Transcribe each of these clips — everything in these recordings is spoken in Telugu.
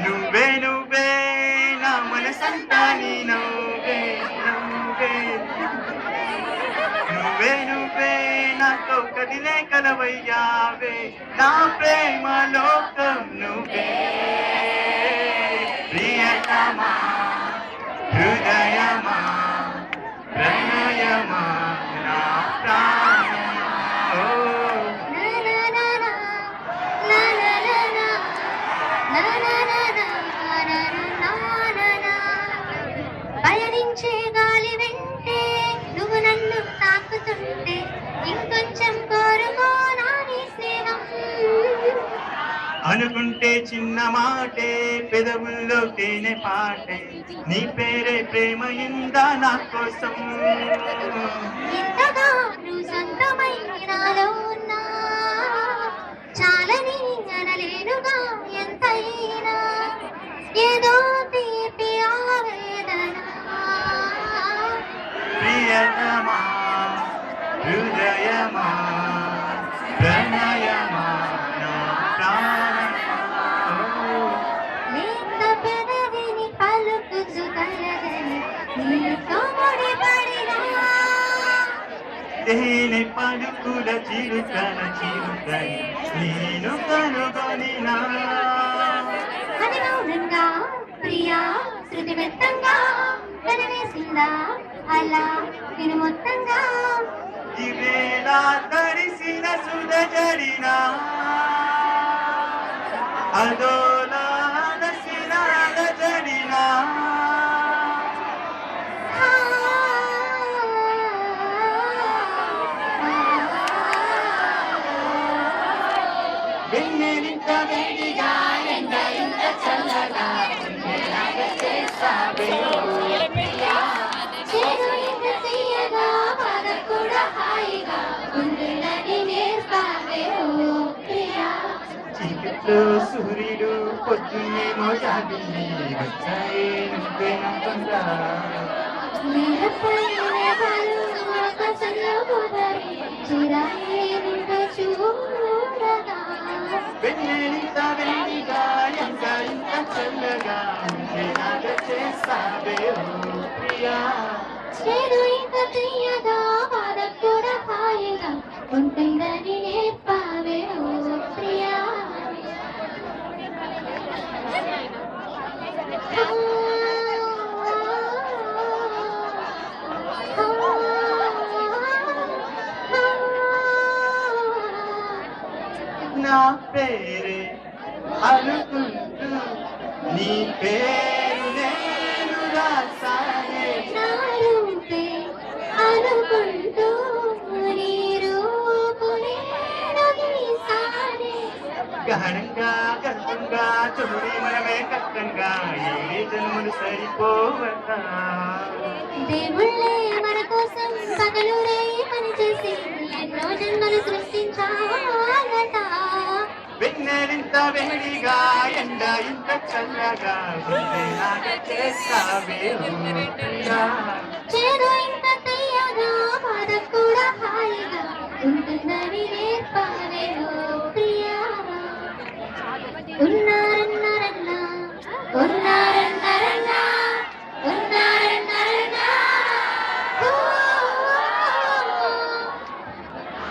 నువ్వే నువ్వే నా మనసంతా నీ నవ్వే నవ్వే నువ్వే నువ్వే నాతో కదిలే కలవయ్యావే నా ప్రేమ లోకం నువ్వే ప్రియతమా హృదయమా ప్రణయమా నా ప్రాణమా ఓ పయనించే గాలి వెంటే నువ్వు నన్ను తాకుతుంటే ఇంకొంచెం కోరుకో నా నీ స్నేహం అనుకుంటే చిన్న మాటే పెదవుల్లో తేనె పాటే నీ పేరే ప్రేమ ఇందా నా కోసం ఇంతగా నువ్వు సొంతమై నాలో ఉన్నా చాలని అనలేనుగా ఎంతైనా ఏదో తీపి ఆవేదన ప్రియతమా హృదయమా ప్రణయమా నా ప్రాణమా ఓ. లేత పెదవిని పలుకుచు కలగని నీతో ముడిపడినా తేనె పలుకుల చిరుకన చిరుకని నేను కనుగొనినా అది మౌనంగా ప్రియా శృతి మెత్తంగా కనివేసిందా అలా నేను మొత్తంగా ఇవేలా తడిసిన సుధ జరినా అదోలా నసిన జరినా వెన్నెలింత వేడిగా ఎండ ఇంత చల్లగా ఉండేలాగా చేసావే ఓ ప్రియా. చేదు ఇంత తీయగా బాధ కూడా హాయిగా ఉంటుందని నేర్పావే ఓ ప్రియా చీకట్లో సూర్యుడు పొద్దున్నేమో జాబిల్లి వచ్చాయి నువ్వే నమ్మంగా నీలపై మేఘాలు ఆకాశంలో గోదావరి చిరాయి నిండు చూడగా వెన్నెలింత వేడిగా ఎండ ఇంత చల్లగా ఉండేలాగా చేసావే ఓ ప్రియా. చేదు ఇంత తీయగా బాధ కూడా హాయిగా ఉంటుందని నేర్పావే ఓ ప్రియా నా పేరే అనుకుంటూ నీ పేరు నేను రాసానే నా రూపే అనుకుంటూ నీ రూపు నేను గీసానే గహనంగా గర్వంగా చూడి మనమే కష్టంగా ఏడే జన్మలు సరిపోవట దేవుళ్ళే మన కోసం పగలు రే పని చేసి ఎన్నో జన్మలు సృష్టించాలట వెన్నెలింత వేడిగా ఎండ ఇంత చల్లగా ఉండేలాగా చేస్తావే ఓ ప్రియా. చేదు ఇంత తీయగా బాధ కూడా హాయిగా ఉంటుందని నేర్పావే ఓ ప్రియా ఉన్నారన్నారన్నా ఉన్నారన్నారన్నా ఉన్నారన్నారన్నా ఓ,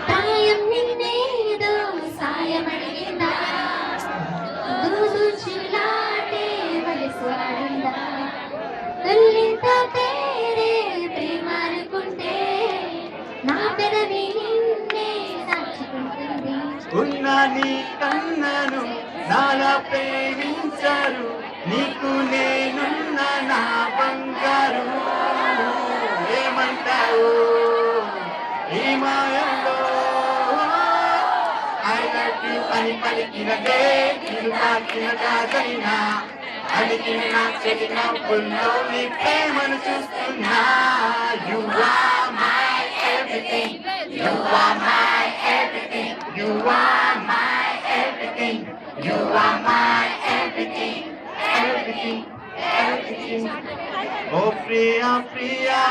ప్రాయం నిన్నేదో సాయం అడిగిందా దూదుచులాటే వయసు అడిందా తొల్లింత పేరే ప్రేమ అనుకుంటే నా పెదవి నిన్నే సాక్షికుంటుంది ఉన్న నీ కన్నను నాలా ప్రేమించారు నీకు నేనున్న నా బంగారు ఏమంటావు ఈ మాయంలో ఐ లవ్ యు అని పలికినదే నేను తాకిన కాదైనా అడిగిన నా చెలి నవ్వుల్లో నీ ప్రేమను చూస్తున్నా you are my everything you are my everything you are my everything you are my everything everything everything oh ప్రియా ప్రియా